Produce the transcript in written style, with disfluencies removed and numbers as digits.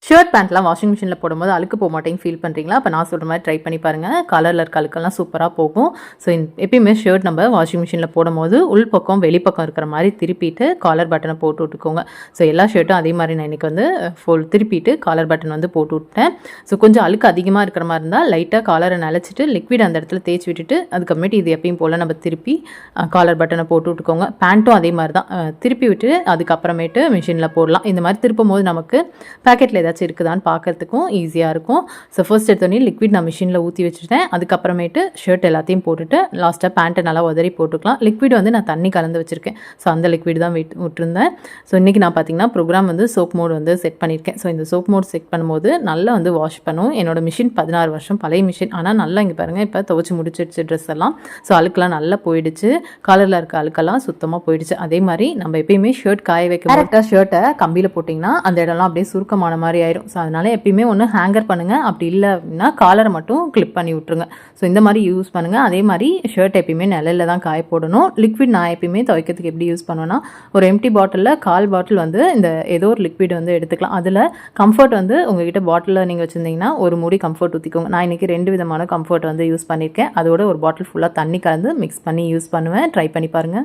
Shirt பேண்ட்லாம் washing மிஷினில் போடும்போது அழுக்கு போக மாட்டேங்க ஃபீல் பண்ணுறீங்களா? அப்போ நான் சொல்கிற மாதிரி ட்ரை பண்ணி பாருங்கள். கலரில் இருக்க அழுக்கெல்லாம் சூப்பராக போகும். ஸோ எப்பயுமே ஷர்ட் நம்ம வாஷிங் மிஷினில் போடும்போது உள்பக்கம் வெளிப்பக்கம் இருக்கிற மாதிரி திருப்பிட்டு காலர் பட்டனை போட்டு விட்டுக்கோங்க. ஸோ எல்லா ஷர்ட்டும் அதே மாதிரி நான் இன்றைக்கி வந்து திருப்பிட்டு காலர் பட்டன் வந்து போட்டு விட்டேன். ஸோ கொஞ்சம் அழுக்கு அதிகமாக இருக்கிற மாதிரி இருந்தால் லைட்டாக காலரை நிலச்சிட்டு லிக்விட் அந்த இடத்துல தேய்ச்சி விட்டுட்டு அதுக்கப்புறமேட்டு இது எப்பயும் போல் நம்ம திருப்பி காலர் பட்டனை போட்டு விட்டுக்கோங்க. பேண்ட்டும் அதே மாதிரி தான் திருப்பி விட்டு அதுக்கப்புறமேட்டு மிஷினில் போடலாம். இந்த மாதிரி திருப்பும் போது நமக்கு பேக்கெட்டில் ஏதாச்சும் இருக்குதான்னு பார்க்கறதுக்கும் ஈஸியாக இருக்கும். ஸோ ஃபர்ஸ்ட் எடுத்தோடனே லிக்விட் நான் மிஷினில் ஊற்றி வச்சுட்டேன். அதுக்கப்புறமேட்டு ஷர்ட் எல்லாத்தையும் போட்டுட்டு லாஸ்ட்டாக பேண்ட்டை நல்லா உதறி போட்டுக்கலாம். லிக்விட் வந்து நான் தண்ணி கலந்து வச்சுருக்கேன். ஸோ அந்த லிக்விட் தான் விட்டுருந்தேன். ஸோ இன்றைக்கி நான் பார்த்தீங்கன்னா ப்ரோக்ராம் வந்து சோப் மோட் வந்து செட் பண்ணியிருக்கேன். ஸோ இந்த சோப் மோட் செட் பண்ணும்போது நல்லா வந்து வாஷ் பண்ணும். என்னோட மிஷின் 16 வருஷம் பழைய மிஷின். ஆனால் நல்லா இங்கே பாருங்கள் இப்போ துவச்சி முடிச்சிடுச்சு ட்ரெஸ் எல்லாம். ஸோ அழுக்கெல்லாம் நல்லா போயிடுச்சு. காலரில் இருக்க அழுக்கெல்லாம் சுத்தமாக போயிடுச்சு. அதே மாதிரி நம்ம எப்பயுமே ஷர்ட் காய வைக்க கரெக்டாக ஷர்ட்டை கம்பியில் போட்டிங்கன்னா அந்த இடம்லாம் அப்படியே சுருக்கமான மாதிரி ஆயிரும். ஸோ அதனால் எப்பயுமே ஒன்று ஹேங்கர் பண்ணுங்கள். அப்படி இல்லை அப்படின்னா காலரை மட்டும் கிளிப் பண்ணி விட்ருங்க. ஸோ இந்த மாதிரி யூஸ் பண்ணுங்கள். அதே மாதிரி ஷர்ட் எப்பயுமே நிலையில் தான் காய போடணும். லிக்விட் நான் எப்பயுமே துவைக்கிறதுக்கு எப்படி யூஸ் பண்ணுவேன்னா ஒரு எம்டி பாட்டிலில் 1/4 பாட்டில் வந்து இந்த ஏதோ ஒரு லிக்விட் வந்து எடுத்துக்கலாம். அதில் கம்ஃபர்ட் வந்து உங்ககிட்ட பாட்டிலில் நீங்கள் வச்சுருந்தீங்கன்னா ஒரு மூடி கம்ஃபர்ட் ஊற்றிக்கோங்க. நான் இன்றைக்கி 2 விதமான கம்ஃபர்ட் வந்து யூஸ் பண்ணியிருக்கேன். அதோட ஒரு பாட்டில் ஃபுல்லாக தண்ணி கலந்து மிக்ஸ் பண்ணி யூஸ் பண்ணுவேன். ட்ரை பண்ணி பாருங்கள்.